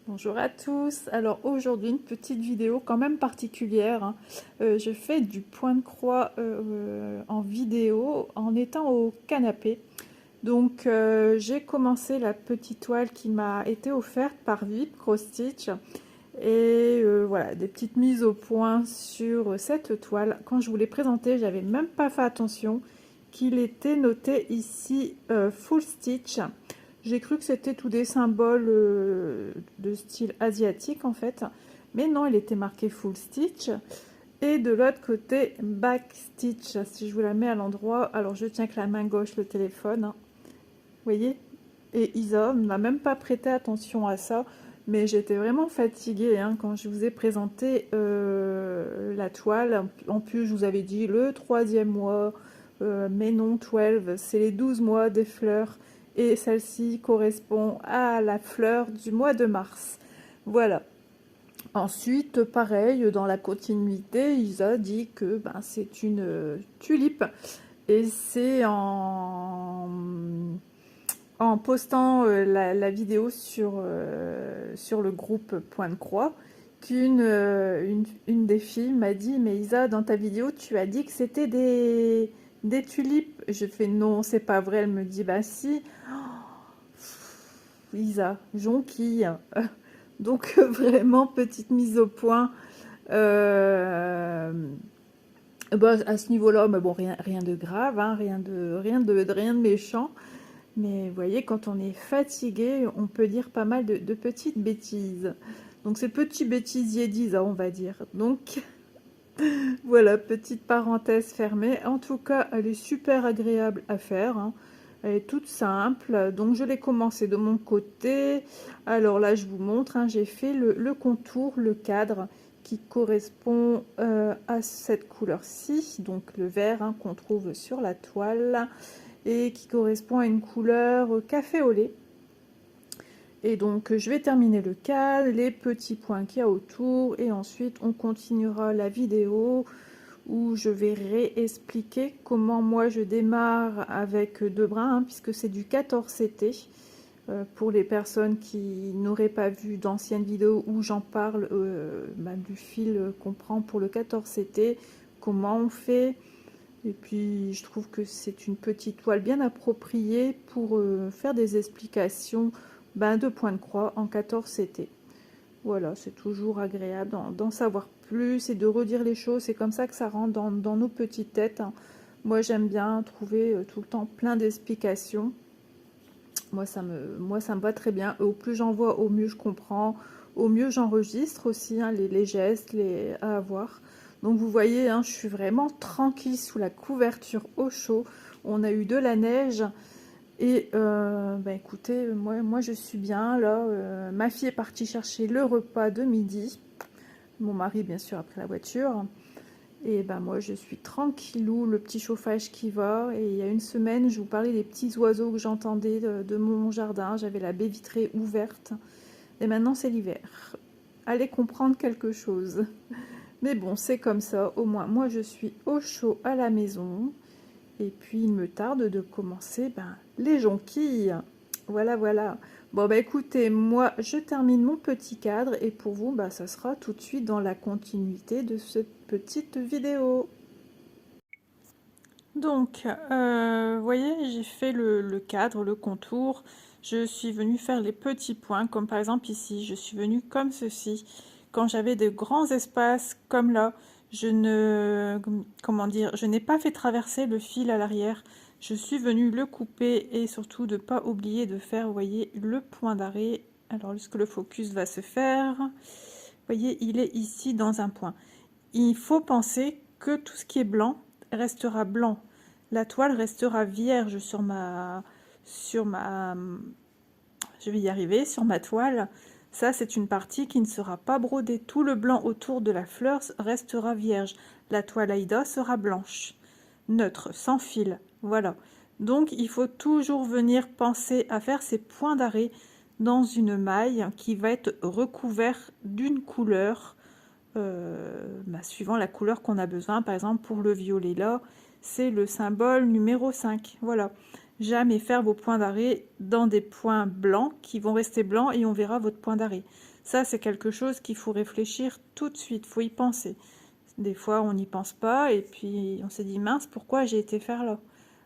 Bonjour à tous. Alors aujourd'hui une petite vidéo quand même particulière, hein. Je fais du point de croix en vidéo en étant au canapé. Donc j'ai commencé la petite toile qui m'a été offerte par VIP Cross Stitch et voilà des petites mises au point sur cette toile. Quand je vous l'ai présentée, j'avais même pas fait attention qu'il était noté ici full stitch. J'ai cru que c'était tous des symboles de style asiatique en fait, mais non, il était marqué full stitch. Et de l'autre côté, back stitch. Si je vous la mets à l'endroit, alors je tiens que la main gauche le téléphone, hein. Vous voyez? Et Isa n'a même pas prêté attention à ça, mais j'étais vraiment fatiguée hein, quand je vous ai présenté la toile. En plus, je vous avais dit le troisième mois, mais non, 12, c'est les 12 mois des fleurs. Et celle-ci correspond à la fleur du mois de mars. Voilà. Ensuite, pareil, dans la continuité, Isa dit que ben, c'est une tulipe. Et c'est en postant la vidéo sur le groupe Point de Croix qu'une une des filles m'a dit: mais Isa, dans ta vidéo tu as dit que c'était des tulipes. Je fais: non, c'est pas vrai. Elle me dit: bah si. Isa, jonquille. Donc vraiment petite mise au point bah, à ce niveau-là, mais bon, rien de grave, hein, rien de méchant. Mais vous voyez, quand on est fatigué, on peut dire pas mal de petites bêtises. Donc c'est petit bêtisier d'Isa, on va dire. Donc voilà, petite parenthèse fermée. En tout cas, elle est super agréable à faire, hein. Elle est toute simple. Donc je l'ai commencé de mon côté. Alors là, je vous montre, hein, j'ai fait le contour, le cadre qui correspond à cette couleur-ci, donc le vert hein, qu'on trouve sur la toile, et qui correspond à une couleur café au lait. Et donc je vais terminer le cadre, les petits points qu'il y a autour, et ensuite on continuera la vidéo où je vais réexpliquer comment moi je démarre avec deux brins, hein, puisque c'est du 14 CT. Pour les personnes qui n'auraient pas vu d'anciennes vidéos où j'en parle du fil qu'on prend pour le 14 CT, comment on fait. Et puis je trouve que c'est une petite toile bien appropriée pour faire des explications de point de croix en 14 CT. Voilà, c'est toujours agréable d'en savoir plus et de redire les choses. C'est comme ça que ça rentre dans nos petites têtes, hein. Moi j'aime bien trouver tout le temps plein d'explications. Moi ça me va très bien. Au plus j'en vois, au mieux je comprends, au mieux j'enregistre aussi hein, les gestes à avoir. Donc vous voyez, hein, je suis vraiment tranquille sous la couverture au chaud. On a eu de la neige et écoutez, moi je suis bien là. Ma fille est partie chercher le repas de midi. Mon mari bien sûr après la voiture. Et moi je suis tranquillou, le petit chauffage qui va. Et il y a une semaine, je vous parlais des petits oiseaux que j'entendais de mon jardin. J'avais la baie vitrée ouverte. Et maintenant c'est l'hiver. Allez comprendre quelque chose. Mais bon, c'est comme ça. Au moins, moi je suis au chaud à la maison. Et puis il me tarde de commencer les jonquilles. Voilà, voilà. Bon écoutez, moi je termine mon petit cadre et pour vous ça sera tout de suite dans la continuité de cette petite vidéo. Donc vous voyez, j'ai fait le cadre, le contour. Je suis venue faire les petits points, comme par exemple ici. Je suis venue comme ceci. Quand j'avais de grands espaces comme là, je n'ai pas fait traverser le fil à l'arrière. Je suis venue le couper et surtout de ne pas oublier de faire, vous voyez, le point d'arrêt. Alors, lorsque le focus va se faire, vous voyez, il est ici dans un point. Il faut penser que tout ce qui est blanc restera blanc. La toile restera vierge sur je vais y arriver, sur ma toile. Ça, c'est une partie qui ne sera pas brodée. Tout le blanc autour de la fleur restera vierge. La toile Aïda sera blanche, neutre, sans fil. Voilà. Donc, il faut toujours venir penser à faire ces points d'arrêt dans une maille qui va être recouverte d'une couleur, suivant la couleur qu'on a besoin. Par exemple, pour le violet là, c'est le symbole numéro 5. Voilà. Jamais faire vos points d'arrêt dans des points blancs qui vont rester blancs et on verra votre point d'arrêt. Ça, c'est quelque chose qu'il faut réfléchir tout de suite, il faut y penser. Des fois, on n'y pense pas et puis on s'est dit mince, pourquoi j'ai été faire là?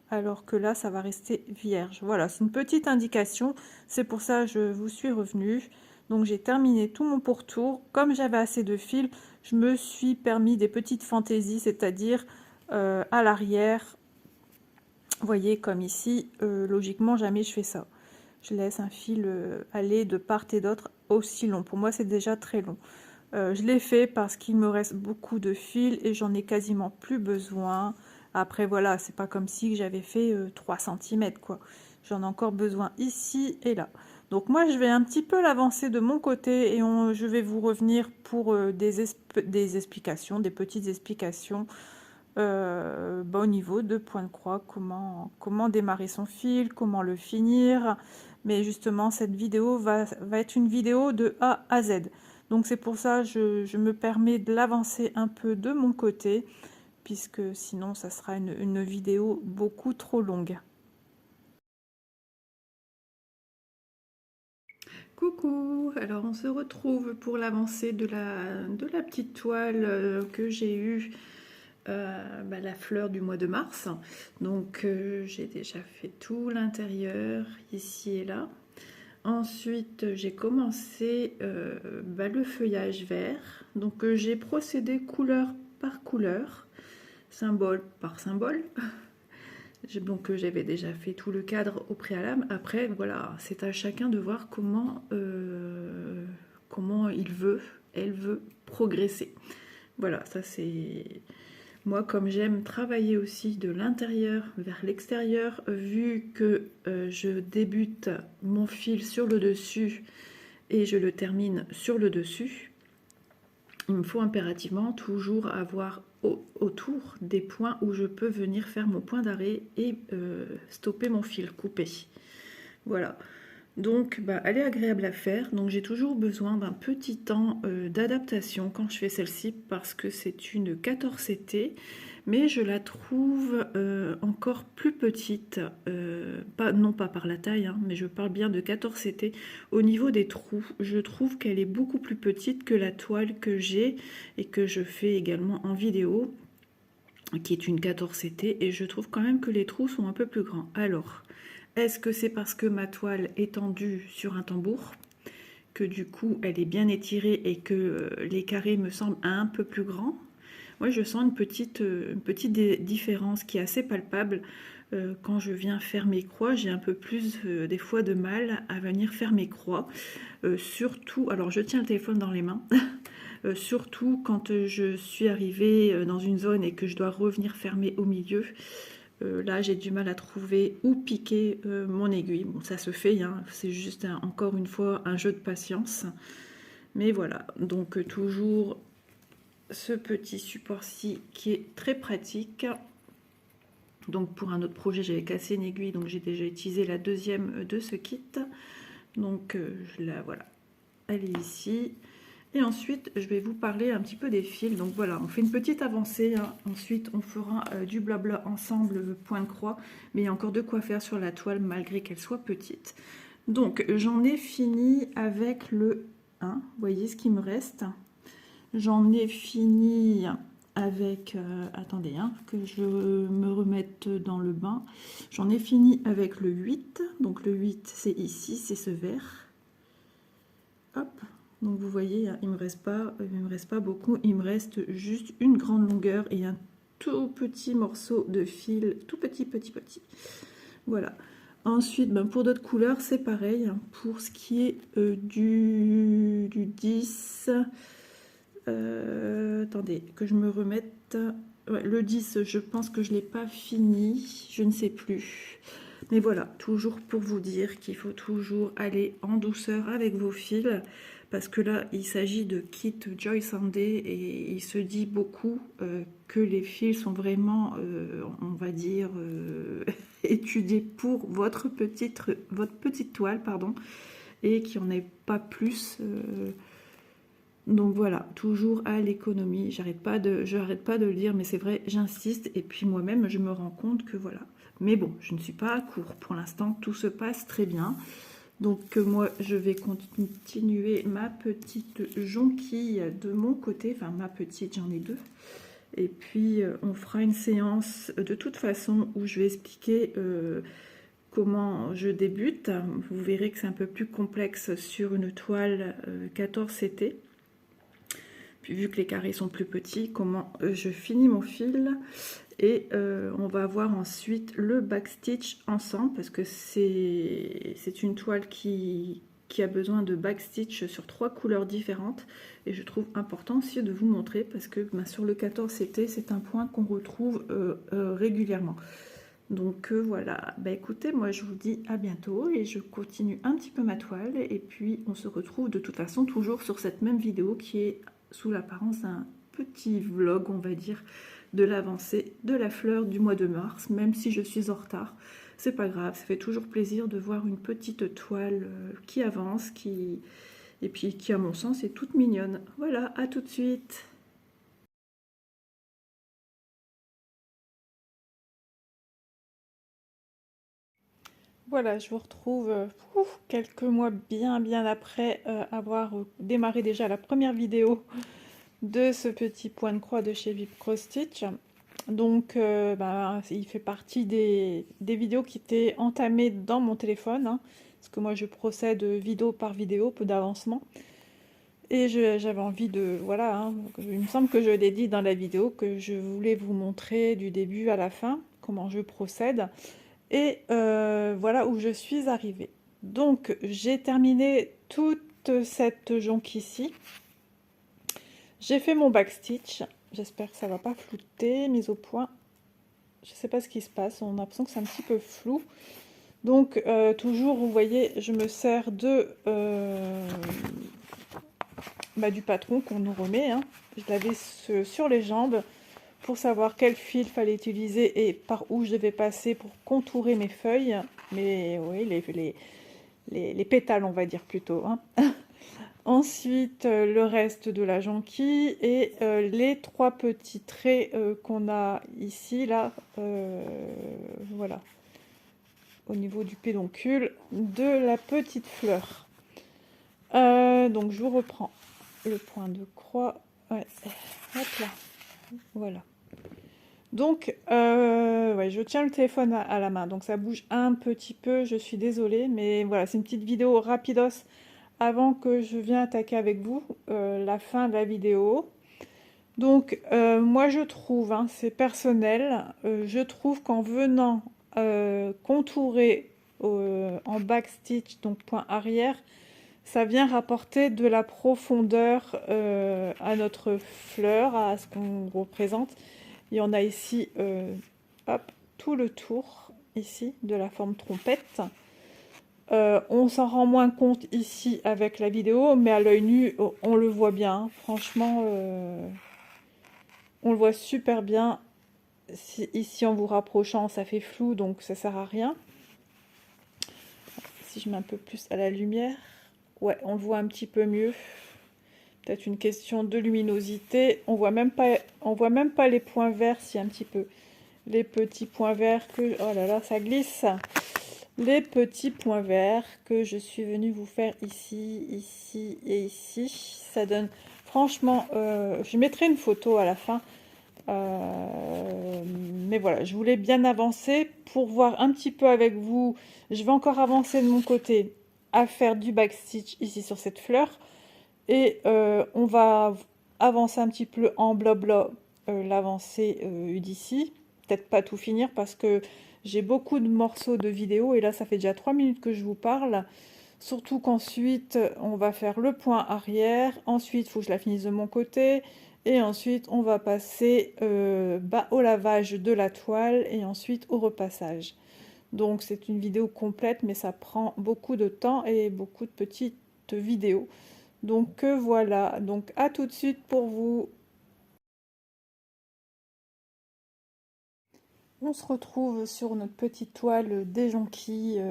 Alors que là, ça va rester vierge. Voilà, c'est une petite indication. C'est pour ça que je vous suis revenue. Donc, j'ai terminé tout mon pourtour. Comme j'avais assez de fil, je me suis permis des petites fantaisies, c'est-à-dire à l'arrière. Vous voyez, comme ici, logiquement, jamais je fais ça. Je laisse un fil aller de part et d'autre aussi long. Pour moi, c'est déjà très long. Je l'ai fait parce qu'il me reste beaucoup de fils et j'en ai quasiment plus besoin. Après, voilà, c'est pas comme si j'avais fait 3 cm, quoi. J'en ai encore besoin ici et là. Donc moi, je vais un petit peu l'avancer de mon côté et je vais vous revenir pour des explications, des petites explications au niveau de point de croix, comment démarrer son fil, comment le finir. Mais justement, cette vidéo va être une vidéo de A à Z. Donc c'est pour ça que je me permets de l'avancer un peu de mon côté, puisque sinon ça sera une vidéo beaucoup trop longue. Coucou, alors on se retrouve pour l'avancée de la petite toile que j'ai eue, la fleur du mois de mars. Donc j'ai déjà fait tout l'intérieur, ici et là. Ensuite, j'ai commencé le feuillage vert. Donc, j'ai procédé couleur par couleur, symbole par symbole. Donc, j'avais déjà fait tout le cadre au préalable. Après, voilà, c'est à chacun de voir comment elle veut progresser. Voilà, ça c'est... Moi, comme j'aime travailler aussi de l'intérieur vers l'extérieur, vu que je débute mon fil sur le dessus et je le termine sur le dessus, il me faut impérativement toujours avoir autour des points où je peux venir faire mon point d'arrêt et stopper mon fil, couper. Voilà. Donc, elle est agréable à faire. Donc, j'ai toujours besoin d'un petit temps d'adaptation quand je fais celle-ci parce que c'est une 14CT, mais je la trouve encore plus petite, non pas par la taille, hein, mais je parle bien de 14CT. Au niveau des trous, je trouve qu'elle est beaucoup plus petite que la toile que j'ai et que je fais également en vidéo, qui est une 14CT, et je trouve quand même que les trous sont un peu plus grands. Alors... Est-ce que c'est parce que ma toile est tendue sur un tambour, que du coup elle est bien étirée et que les carrés me semblent un peu plus grands? Moi je sens une petite différence qui est assez palpable. Quand je viens faire mes croix, j'ai un peu plus des fois de mal à venir faire mes croix. Surtout, alors je tiens le téléphone dans les mains, surtout quand je suis arrivée dans une zone et que je dois revenir fermer au milieu. Là, j'ai du mal à trouver où piquer mon aiguille. Bon, ça se fait, hein, c'est juste encore une fois un jeu de patience. Mais voilà, donc toujours ce petit support-ci qui est très pratique. Donc pour un autre projet, j'avais cassé une aiguille, donc j'ai déjà utilisé la deuxième de ce kit. Donc voilà, elle est ici. Et ensuite, je vais vous parler un petit peu des fils. Donc voilà, on fait une petite avancée. Hein. Ensuite, on fera du blabla ensemble, point de croix. Mais il y a encore de quoi faire sur la toile, malgré qu'elle soit petite. Donc, j'en ai fini avec le 1. Vous voyez ce qu'il me reste. J'en ai fini avec... attendez, hein, que je me remette dans le bain. J'en ai fini avec le 8. Donc, le 8, c'est ici, c'est ce vert. Hop. Donc vous voyez, il me reste pas beaucoup, il me reste juste une grande longueur et un tout petit morceau de fil, tout petit. Voilà. Ensuite, pour d'autres couleurs, c'est pareil. Pour ce qui est du 10, attendez, que je me remette. Ouais, le 10, je pense que je ne l'ai pas fini, je ne sais plus. Mais voilà, toujours pour vous dire qu'il faut toujours aller en douceur avec vos fils. Parce que là, il s'agit de kit Joy Sunday et il se dit beaucoup que les fils sont vraiment, on va dire, étudiés pour votre petite toile, pardon, et qu'il n'y en ait pas plus. Donc voilà, toujours à l'économie. Je n'arrête pas de le dire, mais c'est vrai, j'insiste. Et puis moi-même, je me rends compte que voilà. Mais bon, je ne suis pas à court. Pour l'instant, tout se passe très bien. Donc moi je vais continuer ma petite jonquille de mon côté, enfin ma petite, j'en ai deux. Et puis on fera une séance de toute façon où je vais expliquer comment je débute. Vous verrez que c'est un peu plus complexe sur une toile 14 CT. Puis vu que les carrés sont plus petits, comment je finis mon fil. Et on va voir ensuite le backstitch ensemble parce que c'est une toile qui a besoin de backstitch sur 3 couleurs différentes. Et je trouve important aussi de vous montrer parce que sur le 14 CT, c'est un point qu'on retrouve régulièrement. Donc voilà, bah écoutez, moi je vous dis à bientôt et je continue un petit peu ma toile et puis on se retrouve de toute façon toujours sur cette même vidéo qui est sous l'apparence d'un petit vlog, on va dire, de l'avancée de la fleur du mois de mars, même si je suis en retard. C'est pas grave, ça fait toujours plaisir de voir une petite toile qui avance, et puis qui à mon sens est toute mignonne. Voilà, à tout de suite. Voilà, je vous retrouve quelques mois bien après avoir démarré déjà la première vidéo de ce petit point de croix de chez VIP Cross Stitch. Donc il fait partie des vidéos qui étaient entamées dans mon téléphone, hein, parce que moi je procède vidéo par vidéo, peu d'avancement. Et j'avais envie de, voilà, hein, il me semble que je l'ai dit dans la vidéo, que je voulais vous montrer du début à la fin comment je procède. Et voilà où je suis arrivée. Donc j'ai terminé toute cette jonque ici. J'ai fait mon backstitch. J'espère que ça va pas flouter, mise au point. Je sais pas ce qui se passe, on a l'impression que c'est un petit peu flou. Donc toujours, vous voyez, je me sers du patron qu'on nous remet, hein. Je l'avais sur les jambes pour savoir quel fil fallait utiliser et par où je devais passer pour contourer mes feuilles, oui, les pétales, on va dire plutôt, hein. Ensuite, le reste de la jonquille et les 3 petits traits qu'on a ici, là, voilà, au niveau du pédoncule de la petite fleur. Donc, je vous reprends le point de croix. Ouais. Hop là, voilà. Donc, ouais, je tiens le téléphone à la main, donc ça bouge un petit peu, je suis désolée, mais voilà, c'est une petite vidéo rapidos avant que je vienne attaquer avec vous la fin de la vidéo. Donc, moi je trouve, hein, c'est personnel, je trouve qu'en venant contourer en backstitch, donc point arrière, ça vient rapporter de la profondeur à notre fleur, à ce qu'on représente. Il y en a ici, hop, tout le tour, ici, de la forme trompette. On s'en rend moins compte ici avec la vidéo, mais à l'œil nu, on le voit bien. Franchement, on le voit super bien. Ici, en vous rapprochant, ça fait flou, donc ça sert à rien. Si je mets un peu plus à la lumière, ouais, on le voit un petit peu mieux. Peut-être une question de luminosité. On voit même pas les points verts, si un petit peu. Les petits points verts que... Oh là là, ça glisse. Les petits points verts que je suis venue vous faire ici, ici et ici. Ça donne... Franchement, je mettrai une photo à la fin. Mais voilà, je voulais bien avancer pour voir un petit peu avec vous. Je vais encore avancer de mon côté à faire du backstitch ici sur cette fleur. Et on va avancer un petit peu en blabla l'avancée d'ici. Peut-être pas tout finir parce que j'ai beaucoup de morceaux de vidéo et là ça fait déjà 3 minutes que je vous parle. Surtout qu'ensuite on va faire le point arrière. Ensuite il faut que je la finisse de mon côté. Et ensuite on va passer au lavage de la toile et ensuite au repassage. Donc c'est une vidéo complète mais ça prend beaucoup de temps et beaucoup de petites vidéos. Donc voilà, donc à tout de suite pour vous. On se retrouve sur notre petite toile des jonquilles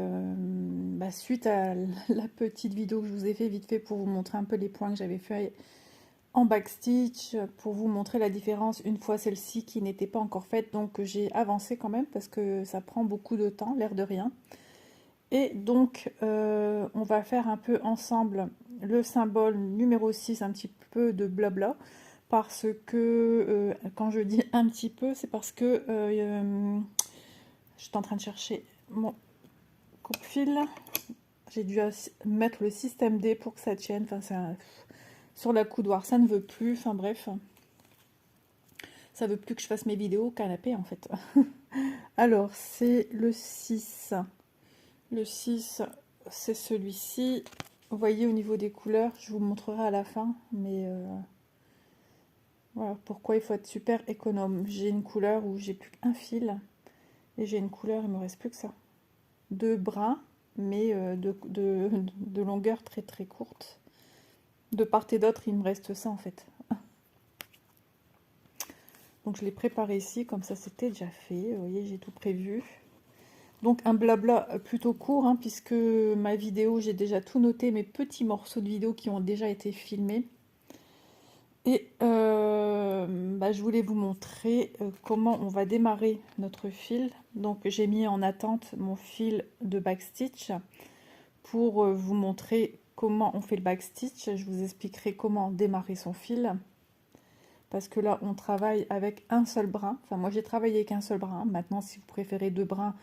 suite à la petite vidéo que je vous ai fait vite fait pour vous montrer un peu les points que j'avais fait en backstitch, pour vous montrer la différence une fois celle-ci qui n'était pas encore faite. Donc j'ai avancé quand même parce que ça prend beaucoup de temps, l'air de rien. Et donc on va faire un peu ensemble le symbole numéro 6, un petit peu de blabla, parce que, quand je dis un petit peu, c'est parce que je suis en train de chercher mon coupe-fil. J'ai dû mettre le système D pour que ça tienne. Enfin, sur la coudoir, ça ne veut plus. Enfin bref, ça veut plus que je fasse mes vidéos au canapé en fait. Alors, c'est le 6. Le 6, c'est celui-ci. Vous voyez au niveau des couleurs, je vous montrerai à la fin, mais voilà pourquoi il faut être super économe. J'ai une couleur où j'ai plus qu'un fil, et j'ai une couleur, il me reste plus que ça. Deux brins, mais de longueur très très courte. De part et d'autre, il me reste ça en fait. Donc je l'ai préparé ici, comme ça c'était déjà fait. Vous voyez, j'ai tout prévu. Donc un blabla plutôt court, hein, puisque ma vidéo, j'ai déjà tout noté, mes petits morceaux de vidéo qui ont déjà été filmés. Et je voulais vous montrer comment on va démarrer notre fil. Donc j'ai mis en attente mon fil de backstitch pour vous montrer comment on fait le backstitch. Je vous expliquerai comment démarrer son fil. Parce que là, on travaille avec un seul brin. Enfin, moi, j'ai travaillé avec un seul brin. Maintenant, si vous préférez deux brins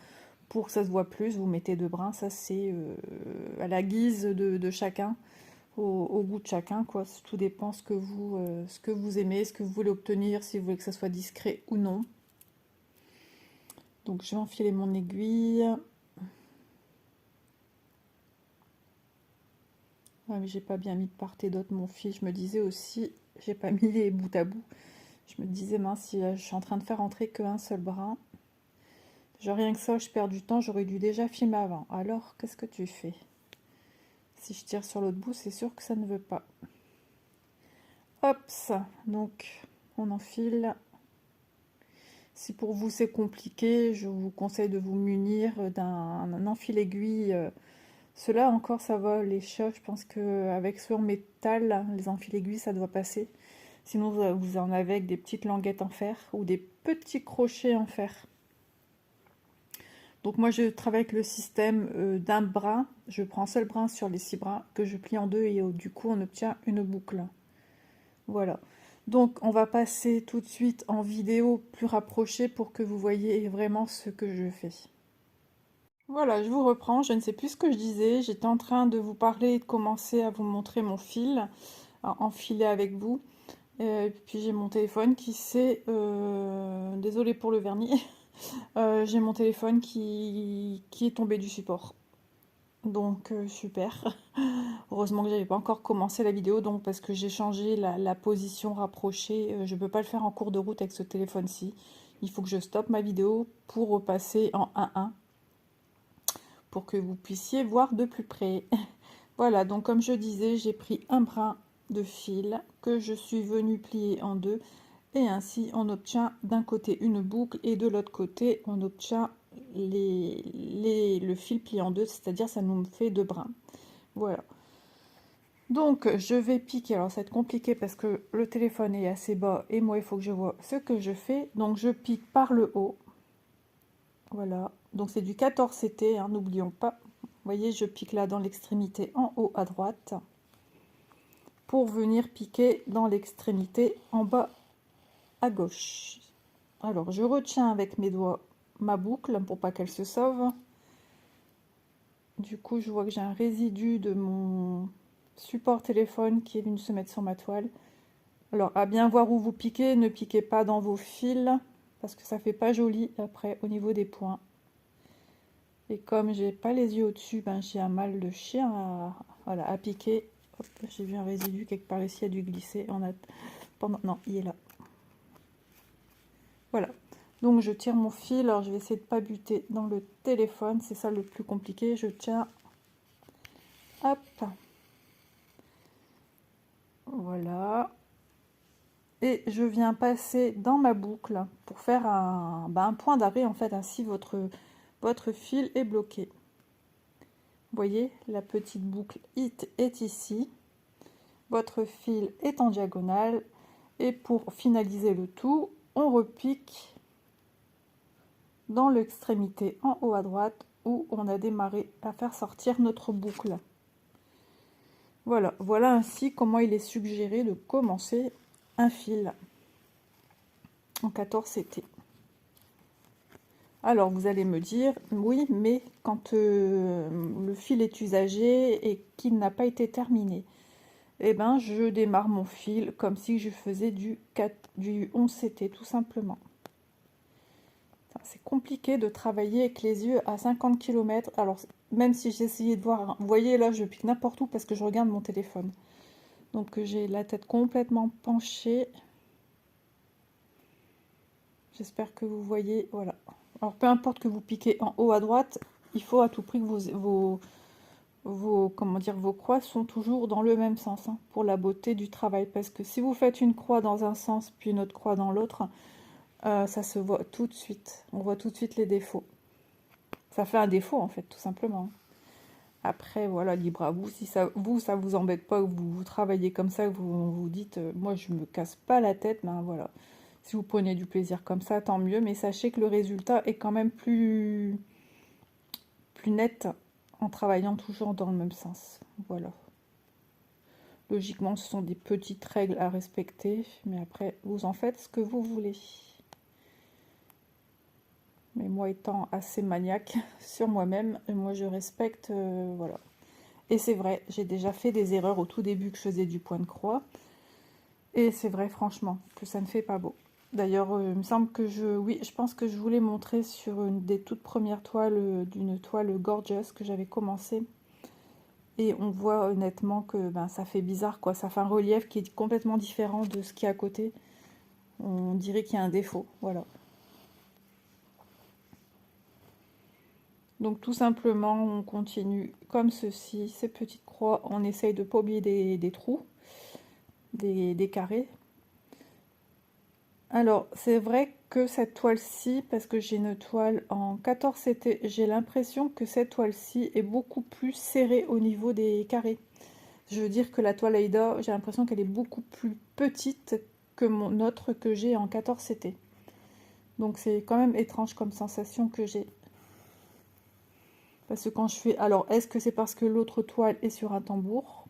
pour que ça se voit plus, vous mettez deux brins. Ça, c'est à la guise de chacun, au goût de chacun, quoi. Tout dépend ce que vous aimez, ce que vous voulez obtenir, si vous voulez que ça soit discret ou non. Donc, je vais enfiler mon aiguille. Ah, mais j'ai pas bien mis de part et d'autre mon fil. Je me disais aussi, j'ai pas mis les bouts à bout. Je me disais, mince, si je suis en train de faire entrer qu'un seul brin, genre rien que ça, je perds du temps, j'aurais dû déjà filmer avant. Alors, qu'est-ce que tu fais? Si je tire sur l'autre bout, c'est sûr que ça ne veut pas. Hop, donc on enfile. Si pour vous c'est compliqué, je vous conseille de vous munir d'un enfil aiguille. Ceux-là encore, ça va, les chats, je pense qu'avec ceux en métal, les enfils aiguilles, ça doit passer. Sinon, vous en avez avec des petites languettes en fer ou des petits crochets en fer. Donc moi, je travaille avec le système d'un brin. Je prends un seul brin sur les 6 brins que je plie en deux et du coup, on obtient une boucle. Voilà. Donc, on va passer tout de suite en vidéo plus rapprochée pour que vous voyez vraiment ce que je fais. Voilà, je vous reprends. Je ne sais plus ce que je disais. J'étais en train de vous parler et de commencer à vous montrer mon fil, à enfiler avec vous. Et puis j'ai mon téléphone qui s'est... désolée pour le vernis. J'ai mon téléphone qui est tombé du support. Donc super. Heureusement que j'avais pas encore commencé la vidéo, donc parce que j'ai changé la position rapprochée. Je peux pas le faire en cours de route avec ce téléphone-ci. Il faut que je stoppe ma vidéo pour repasser en 1-1 pour que vous puissiez voir de plus près. Voilà, donc comme je disais, j'ai pris un brin de fil que je suis venue plier en deux et ainsi on obtient d'un côté une boucle et de l'autre côté on obtient le fil plié en deux, c'est-à-dire ça nous fait deux brins. Voilà. Donc je vais piquer, alors ça va être compliqué parce que le téléphone est assez bas et moi il faut que je vois ce que je fais. Donc je pique par le haut. Voilà, donc c'est du 14 CT, hein, n'oublions pas. Vous voyez, je pique là dans l'extrémité en haut à droite pour venir piquer dans l'extrémité en bas à gauche. Alors, je retiens avec mes doigts ma boucle pour pas qu'elle se sauve. Du coup, je vois que j'ai un résidu de mon support téléphone qui est venu se mettre sur ma toile. Alors, à bien voir où vous piquez, ne piquez pas dans vos fils parce que ça fait pas joli après au niveau des points. Et comme j'ai pas les yeux au-dessus, ben, j'ai un mal de chien à piquer. J'ai vu un résidu quelque part ici, il a dû glisser. Non, il est là. Voilà. Donc je tire mon fil. Alors je vais essayer de pas buter dans le téléphone. C'est ça le plus compliqué. Je tiens. Hop. Voilà. Et je viens passer dans ma boucle pour faire un point d'arrêt en fait. Ainsi votre fil est bloqué. Vous voyez, la petite boucle est ici. Votre fil est en diagonale. Et pour finaliser le tout, on repique dans l'extrémité en haut à droite où on a démarré à faire sortir notre boucle. Voilà, voilà ainsi comment il est suggéré de commencer un fil en 14 CT. Alors vous allez me dire, oui, mais quand le fil est usagé et qu'il n'a pas été terminé, eh ben je démarre mon fil comme si je faisais du 11 CT tout simplement. C'est compliqué de travailler avec les yeux à 50 km. Alors même si j'essayais de voir, vous voyez là je pique n'importe où parce que je regarde mon téléphone. Donc j'ai la tête complètement penchée. J'espère que vous voyez, voilà. Alors peu importe que vous piquez en haut à droite, il faut à tout prix que comment dire, vos croix sont toujours dans le même sens, hein, pour la beauté du travail. Parce que si vous faites une croix dans un sens puis une autre croix dans l'autre, ça se voit tout de suite. On voit tout de suite les défauts. Ça fait un défaut en fait, tout simplement. Après, voilà, libre à vous. Si ça vous embête pas, que vous travaillez comme ça, que vous dites, moi je me casse pas la tête, ben voilà. Si vous prenez du plaisir comme ça, tant mieux. Mais sachez que le résultat est quand même plus net en travaillant toujours dans le même sens. Voilà. Logiquement, ce sont des petites règles à respecter, mais après, vous en faites ce que vous voulez. Mais moi étant assez maniaque sur moi-même, moi je respecte, voilà. Et c'est vrai, j'ai déjà fait des erreurs au tout début que je faisais du point de croix. Et c'est vrai, franchement, que ça ne fait pas beau. D'ailleurs, il me semble que oui, je pense que je voulais montrer sur une des toutes premières toiles, d'une toile Gorgeous que j'avais commencé. Et on voit honnêtement que ben, ça fait bizarre, quoi. Ça fait un relief qui est complètement différent de ce qui est à côté. On dirait qu'il y a un défaut, voilà. Donc tout simplement, on continue comme ceci, ces petites croix. On essaye de ne pas oublier des trous, des carrés. Alors, c'est vrai que cette toile-ci, parce que j'ai une toile en 14 CT, j'ai l'impression que cette toile-ci est beaucoup plus serrée au niveau des carrés. Je veux dire que la toile Aida, j'ai l'impression qu'elle est beaucoup plus petite que mon autre que j'ai en 14 CT. Donc c'est quand même étrange comme sensation que j'ai. Parce que quand je fais... Alors, est-ce que c'est parce que l'autre toile est sur un tambour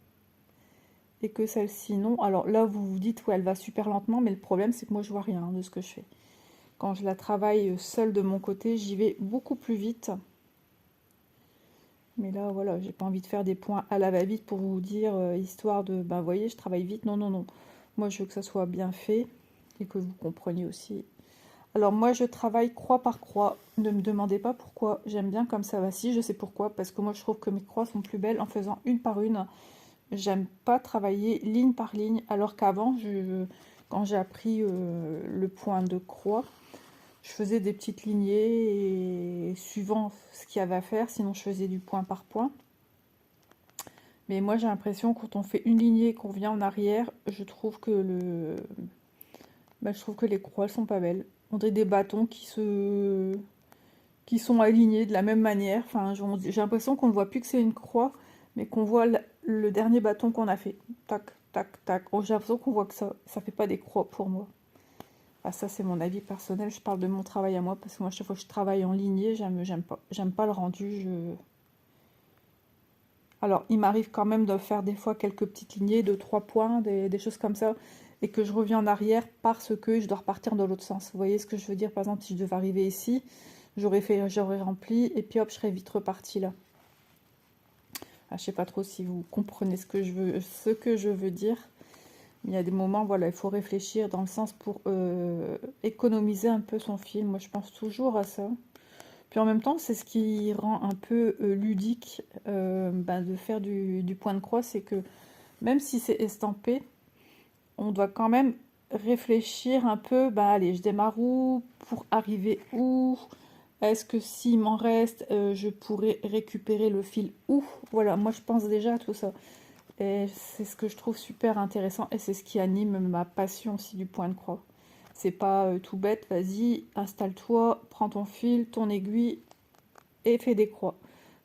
et que celle-ci non? Alors là, vous vous dites, ouais, elle va super lentement, mais le problème, c'est que moi, je vois rien de ce que je fais. Quand je la travaille seule de mon côté, j'y vais beaucoup plus vite. Mais là, voilà, j'ai pas envie de faire des points à la va-vite pour vous dire, histoire de, ben, voyez, je travaille vite. Non, non, non. Moi, je veux que ça soit bien fait et que vous compreniez aussi. Alors moi, je travaille croix par croix. Ne me demandez pas pourquoi. J'aime bien comme ça. Bah si, je sais pourquoi. Parce que moi, je trouve que mes croix sont plus belles en faisant une par une. J'aime pas travailler ligne par ligne. Alors qu'avant, quand j'ai appris le point de croix, je faisais des petites lignées et suivant ce qu'il y avait à faire. Sinon, je faisais du point par point. Mais moi, j'ai l'impression quand on fait une lignée et qu'on vient en arrière, je trouve que je trouve que les croix sont pas belles. On dirait des bâtons qui sont alignés de la même manière. Enfin, j'ai l'impression qu'on ne voit plus que c'est une croix, mais qu'on voit le dernier bâton qu'on a fait. Tac, tac, tac. Oh, j'ai l'impression qu'on voit que ça fait pas des croix pour moi. Ah, ça, c'est mon avis personnel. Je parle de mon travail à moi, parce que moi, chaque fois que je travaille en lignée, j'aime pas. J'aime pas le rendu. Alors, il m'arrive quand même de faire des fois quelques petites lignées de 3 points, des choses comme ça, et que je reviens en arrière parce que je dois repartir dans l'autre sens. Vous voyez ce que je veux dire? Par exemple, si je devais arriver ici, j'aurais rempli, et puis hop, je serais vite reparti là. Ah, je sais pas trop si vous comprenez ce que je veux dire. Il y a des moments, voilà, il faut réfléchir dans le sens pour économiser un peu son fil. Moi, je pense toujours à ça. Puis en même temps, c'est ce qui rend un peu ludique de faire du point de croix, c'est que même si c'est estampé, on doit quand même réfléchir un peu, allez, je démarre où, pour arriver où, est-ce que s'il m'en reste, je pourrais récupérer le fil où? Voilà, moi je pense déjà à tout ça. Et c'est ce que je trouve super intéressant et c'est ce qui anime ma passion aussi du point de croix. C'est pas tout bête, vas-y, installe-toi, prends ton fil, ton aiguille et fais des croix.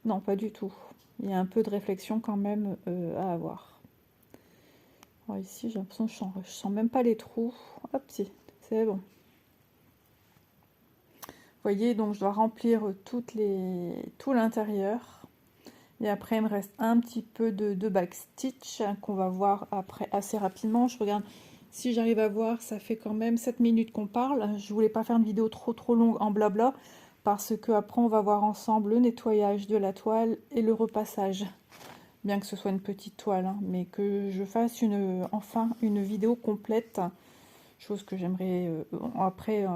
Non, pas du tout. Il y a un peu de réflexion quand même à avoir. Alors ici, j'ai l'impression que je sens même pas les trous. Hop, si, c'est bon. Vous voyez, donc je dois remplir tout l'intérieur. Et après, il me reste un petit peu de backstitch qu'on va voir après assez rapidement. Je regarde si j'arrive à voir, ça fait quand même 7 minutes qu'on parle. Je voulais pas faire une vidéo trop longue en blabla parce que après on va voir ensemble le nettoyage de la toile et le repassage. Bien que ce soit une petite toile, hein, mais que je fasse enfin une vidéo complète, chose que j'aimerais après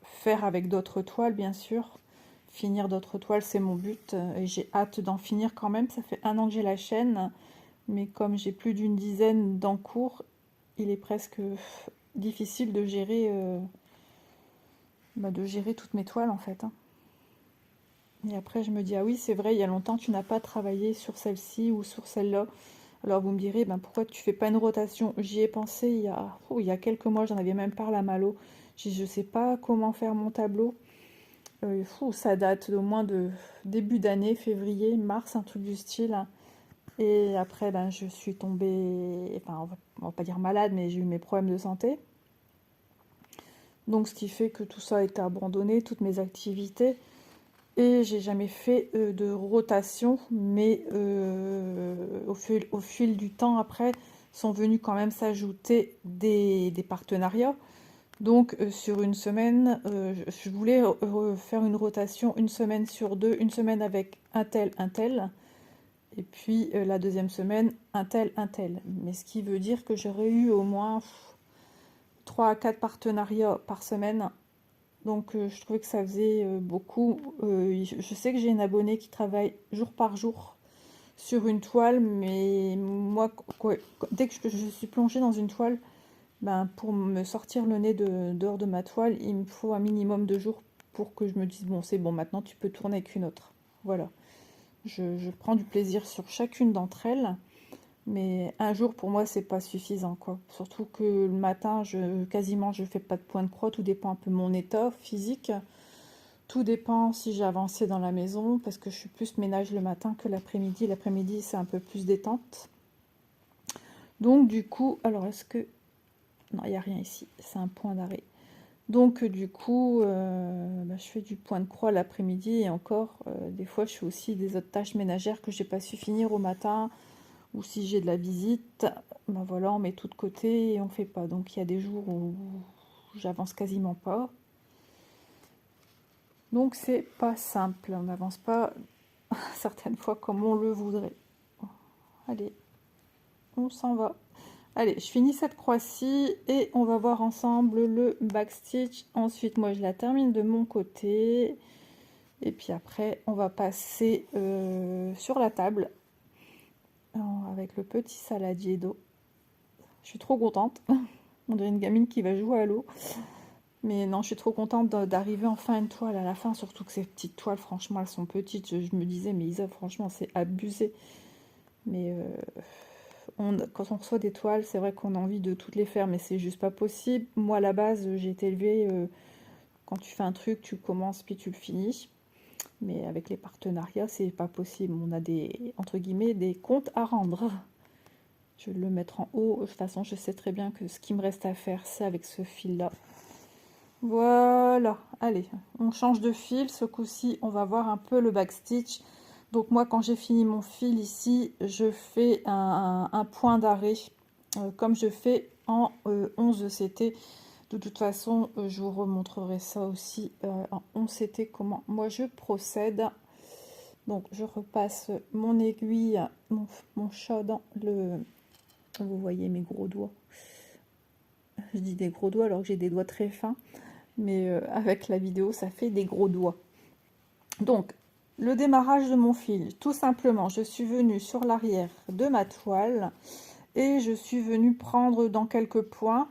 faire avec d'autres toiles, bien sûr. Finir d'autres toiles, c'est mon but, et j'ai hâte d'en finir quand même. Ça fait 1 an que j'ai la chaîne, mais comme j'ai plus d'une dizaine d'en cours, il est presque difficile de gérer toutes mes toiles en fait, hein. Et après, je me dis, ah oui, c'est vrai, il y a longtemps, tu n'as pas travaillé sur celle-ci ou sur celle-là. Alors vous me direz, ben, pourquoi tu fais pas une rotation? J'y ai pensé il y a quelques mois, j'en avais même parlé à Malo. J'ai dit, je sais pas comment faire mon tableau. Ça date au moins de début d'année, février, mars, un truc du style. Et après, ben, je suis tombée, enfin, on va pas dire malade, mais j'ai eu mes problèmes de santé. Donc ce qui fait que tout ça a été abandonné, toutes mes activités. Et j'ai jamais fait de rotation, mais au fil du temps après, sont venus quand même s'ajouter des partenariats. Donc sur une semaine, je voulais faire une rotation une semaine sur deux, une semaine avec un tel, et puis la deuxième semaine, un tel. Mais ce qui veut dire que j'aurais eu au moins 3 à 4 partenariats par semaine. Donc je trouvais que ça faisait beaucoup. Je sais que j'ai une abonnée qui travaille jour par jour sur une toile, mais moi, dès que je suis plongée dans une toile, ben, pour me sortir le nez dehors de ma toile, il me faut un minimum de jours pour que je me dise, bon, c'est bon, maintenant tu peux tourner avec une autre. Voilà. Je prends du plaisir sur chacune d'entre elles, mais un jour pour moi, c'est pas suffisant, quoi. Surtout que le matin, quasiment, je fais pas de point de croix, tout dépend un peu de mon état physique. Tout dépend si j'ai avancé dans la maison, parce que je suis plus ménage le matin que l'après-midi. L'après-midi, c'est un peu plus détente. Donc du coup, alors est-ce que... Non, il n'y a rien ici, c'est un point d'arrêt. Donc du coup, je fais du point de croix l'après-midi, et encore, des fois, je fais aussi des autres tâches ménagères que j'ai pas su finir au matin, ou si j'ai de la visite, ben voilà, on met tout de côté et on fait pas. Donc il y a des jours où j'avance quasiment pas. Donc c'est pas simple, on n'avance pas certaines fois comme on le voudrait. Allez, on s'en va. Allez, je finis cette croix-ci et on va voir ensemble le backstitch. Ensuite, moi, je la termine de mon côté. Et puis après, on va passer sur la table avec le petit saladier d'eau. Je suis trop contente. On dirait une gamine qui va jouer à l'eau. Mais non, je suis trop contente d'arriver enfin à une toile à la fin. Surtout que ces petites toiles, franchement, elles sont petites. Je me disais, mais Isa, franchement, c'est abusé. Mais quand on reçoit des toiles, c'est vrai qu'on a envie de toutes les faire, mais c'est juste pas possible. Moi, à la base, j'ai été élevée, quand tu fais un truc, tu commences puis tu le finis. Mais avec les partenariats, c'est pas possible. On a des, entre guillemets, des comptes à rendre. Je vais le mettre en haut. De toute façon, je sais très bien que ce qui me reste à faire, c'est avec ce fil-là. Voilà. Allez, on change de fil. Ce coup-ci, on va voir un peu le backstitch. Donc moi, quand j'ai fini mon fil ici, je fais un point d'arrêt, comme je fais en 11 CT. De toute façon, je vous remontrerai ça aussi en 11 CT, comment moi je procède. Donc je repasse mon aiguille, mon chat dans le... Vous voyez mes gros doigts. Je dis des gros doigts alors que j'ai des doigts très fins. Mais avec la vidéo, ça fait des gros doigts. Donc, le démarrage de mon fil, tout simplement, je suis venue sur l'arrière de ma toile et je suis venue prendre dans quelques points.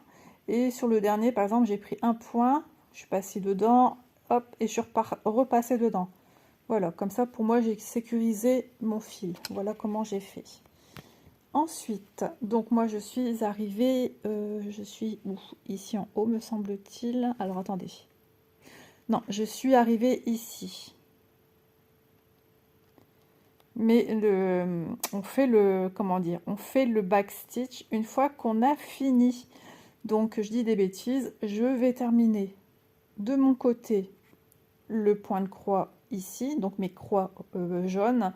Et sur le dernier, par exemple, j'ai pris un point, je suis passée dedans, hop, et je suis repassée dedans. Voilà, comme ça, pour moi, j'ai sécurisé mon fil. Voilà comment j'ai fait. Ensuite, donc moi, je suis arrivée, je suis où? Ici en haut, me semble-t-il. Alors, attendez. Non, je suis arrivée ici. Mais on fait le, comment dire, on fait le backstitch une fois qu'on a fini. Donc, je dis des bêtises, je vais terminer de mon côté le point de croix ici, donc mes croix jaunes.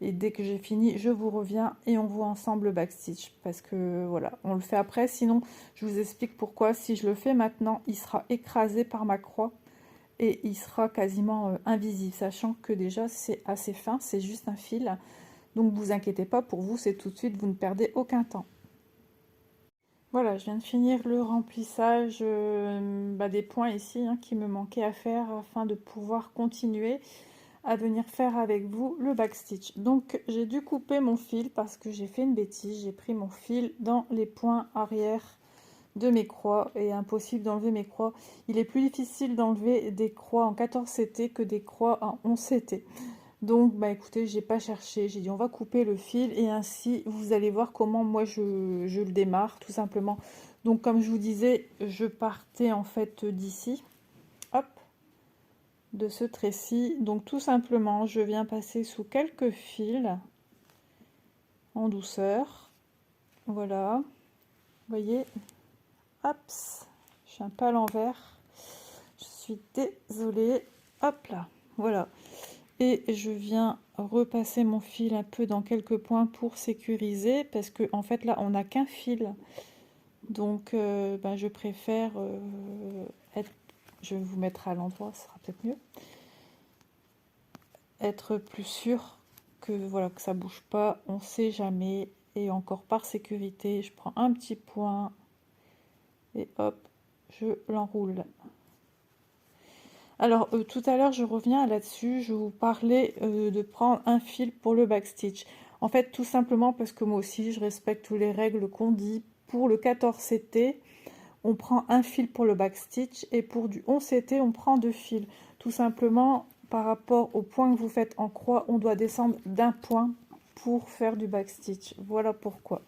Et dès que j'ai fini, je vous reviens et on voit ensemble le backstitch. Parce que voilà, on le fait après. Sinon, je vous explique pourquoi. Si je le fais maintenant, il sera écrasé par ma croix. Et il sera quasiment invisible. Sachant que déjà, c'est assez fin. C'est juste un fil. Donc, vous inquiétez pas. Pour vous, c'est tout de suite. Vous ne perdez aucun temps. Voilà, je viens de finir le remplissage des points ici qui me manquaient à faire afin de pouvoir continuer à venir faire avec vous le backstitch. Donc j'ai dû couper mon fil parce que j'ai fait une bêtise, j'ai pris mon fil dans les points arrière de mes croix et impossible d'enlever mes croix. Il est plus difficile d'enlever des croix en 14 CT que des croix en 11 CT. Donc bah écoutez, j'ai pas cherché, j'ai dit on va couper le fil et ainsi vous allez voir comment moi je le démarre tout simplement. Donc comme je vous disais, je partais en fait d'ici, hop, de ce trait-ci. Donc tout simplement, je viens passer sous quelques fils en douceur. Voilà, vous voyez, hop, je suis un peu à l'envers. Je suis désolée, hop là, voilà. Et je viens repasser mon fil un peu dans quelques points pour sécuriser parce que en fait là on n'a qu'un fil, donc je préfère être, je vais vous mettre à l'endroit, ce sera peut-être mieux, être plus sûr que voilà que ça bouge pas, on sait jamais, et encore par sécurité je prends un petit point et hop je l'enroule. Alors, tout à l'heure, je reviens là-dessus, je vous parlais de prendre un fil pour le backstitch. En fait, tout simplement parce que moi aussi, je respecte toutes les règles qu'on dit. Pour le 14 CT, on prend un fil pour le backstitch et pour du 11 CT, on prend 2 fils. Tout simplement, par rapport au point que vous faites en croix, on doit descendre d'un point pour faire du backstitch. Voilà pourquoi.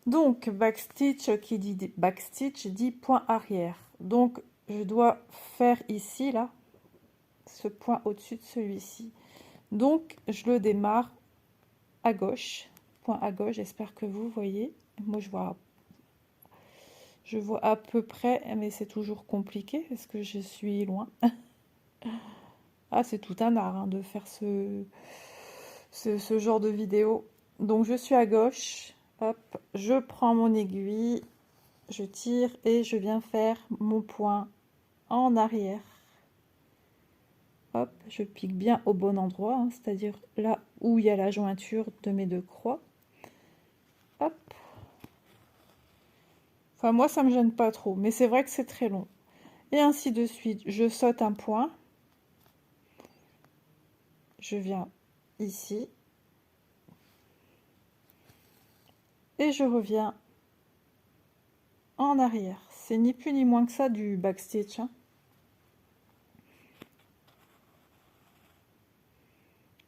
Donc, backstitch, qui dit backstitch, dit point arrière. Donc, je dois faire ici, là, ce point au-dessus de celui-ci. Donc, je le démarre à gauche, point à gauche, j'espère que vous voyez. Moi, je vois à peu près, mais c'est toujours compliqué parce que je suis loin. Ah, c'est tout un art de faire ce genre de vidéo. Donc, je suis à gauche, hop, je prends mon aiguille, je tire et je viens faire mon point en arrière. Hop, je pique bien au bon endroit, c'est-à-dire là où il y a la jointure de mes deux croix. Hop. Enfin, moi, ça me gêne pas trop, mais c'est vrai que c'est très long. Et ainsi de suite, je saute un point. Je viens ici. Et je reviens en arrière. C'est ni plus ni moins que ça du backstitch.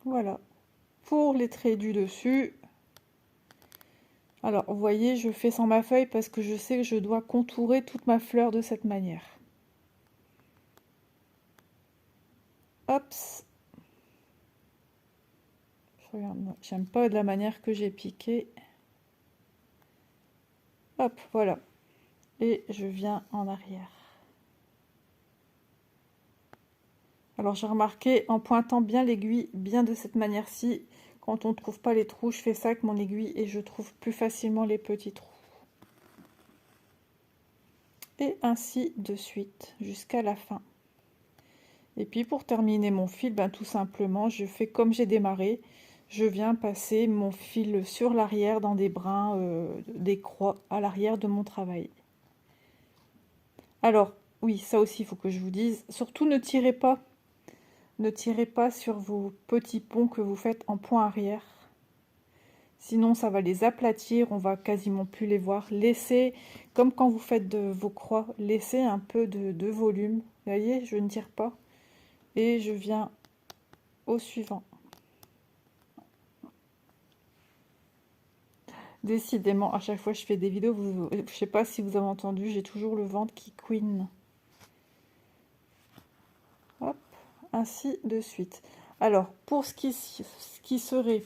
Voilà. Pour les traits du dessus, alors vous voyez, je fais sans ma feuille parce que je sais que je dois contourer toute ma fleur de cette manière. Hop. J'aime pas de la manière que j'ai piqué. Hop, voilà. Et je viens en arrière. Alors j'ai remarqué en pointant bien l'aiguille, bien de cette manière-ci, quand on ne trouve pas les trous, je fais ça avec mon aiguille et je trouve plus facilement les petits trous. Et ainsi de suite, jusqu'à la fin. Et puis pour terminer mon fil, tout simplement, je fais comme j'ai démarré. Je viens passer mon fil sur l'arrière dans des brins, des croix à l'arrière de mon travail. Alors, oui, ça aussi, il faut que je vous dise. Surtout, ne tirez pas. Ne tirez pas sur vos petits ponts que vous faites en point arrière. Sinon, ça va les aplatir, on va quasiment plus les voir. Laissez, comme quand vous faites vos croix, laissez un peu de volume. Vous voyez, je ne tire pas. Et je viens au suivant. Décidément, à chaque fois que je fais des vidéos, je ne sais pas si vous avez entendu, j'ai toujours le ventre qui couine. Hop, ainsi de suite. Alors, pour ce qui serait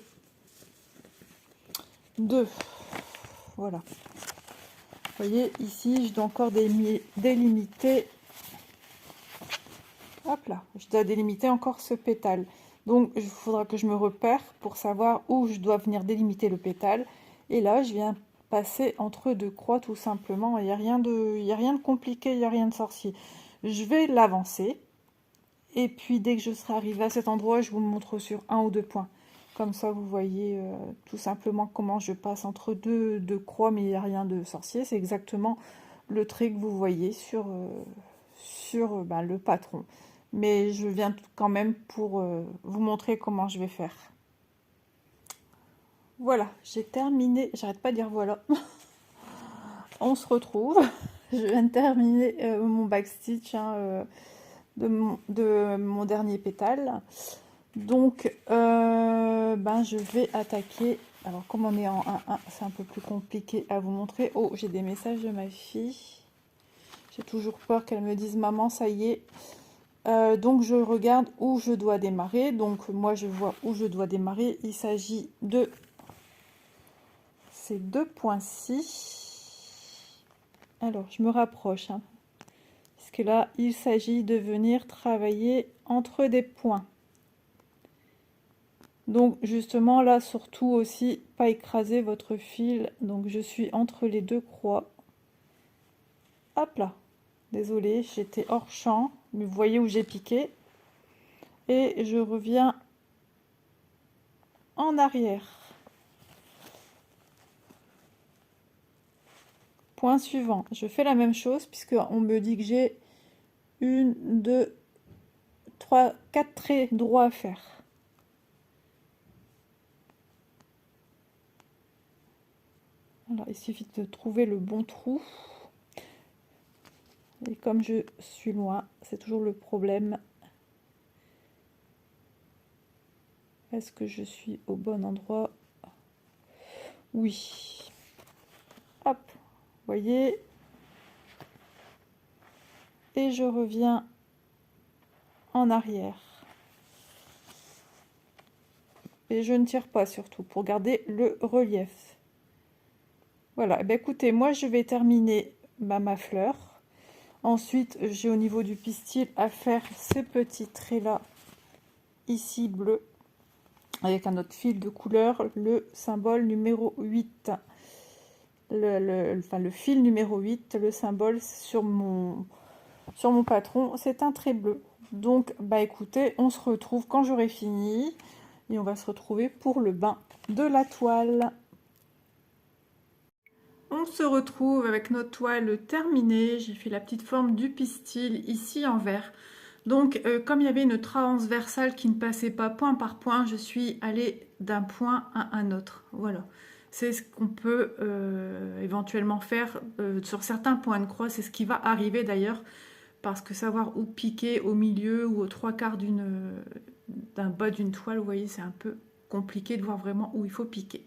de... Voilà. Vous voyez, ici, je dois encore délimiter... Hop là, je dois délimiter encore ce pétale. Donc il faudra que je me repère pour savoir où je dois venir délimiter le pétale. Et là, je viens passer entre deux croix tout simplement. Il n'y a rien de compliqué, il n'y a rien de sorcier. Je vais l'avancer. Et puis dès que je serai arrivée à cet endroit, je vous montre sur un ou deux points. Comme ça, vous voyez tout simplement comment je passe entre deux croix, mais il n'y a rien de sorcier. C'est exactement le trait que vous voyez sur le patron. Mais je viens quand même pour vous montrer comment je vais faire. Voilà, j'ai terminé. J'arrête pas de dire voilà. On se retrouve. Je viens de terminer mon backstitch de mon dernier pétale. Donc, je vais attaquer. Alors, comme on est en 1-1, c'est un peu plus compliqué à vous montrer. Oh, j'ai des messages de ma fille. J'ai toujours peur qu'elle me dise « Maman, ça y est ». Donc, je regarde où je dois démarrer. Donc, moi, je vois où je dois démarrer. Il s'agit de ces 2,6. Alors, je me rapproche. Parce que là, il s'agit de venir travailler entre des points. Donc justement là, surtout aussi, pas écraser votre fil. Donc je suis entre les deux croix. Hop là. Désolée, j'étais hors champ. Mais vous voyez où j'ai piqué. Et je reviens en arrière. Point suivant. Je fais la même chose puisqu'on me dit que j'ai 1, 2, 3, 4 traits droits à faire. Alors, il suffit de trouver le bon trou. Et comme je suis loin, c'est toujours le problème. Est-ce que je suis au bon endroit? Oui. Hop, vous voyez. Et je reviens en arrière. Et je ne tire pas surtout pour garder le relief. Voilà, écoutez, moi je vais terminer ma fleur. Ensuite, j'ai au niveau du pistil à faire ces petits traits là, ici bleu, avec un autre fil de couleur, le symbole numéro 8. Le fil numéro 8, le symbole sur mon patron, c'est un trait bleu. Donc, écoutez, on se retrouve quand j'aurai fini. Et on va se retrouver pour le bain de la toile. On se retrouve avec notre toile terminée. J'ai fait la petite forme du pistil ici en vert. Donc, comme il y avait une transversale qui ne passait pas point par point, je suis allée d'un point à un autre. Voilà. C'est ce qu'on peut éventuellement faire sur certains points de croix. C'est ce qui va arriver d'ailleurs. Parce que savoir où piquer au milieu ou aux trois quarts d'un bas d'une toile, vous voyez, c'est un peu compliqué de voir vraiment où il faut piquer.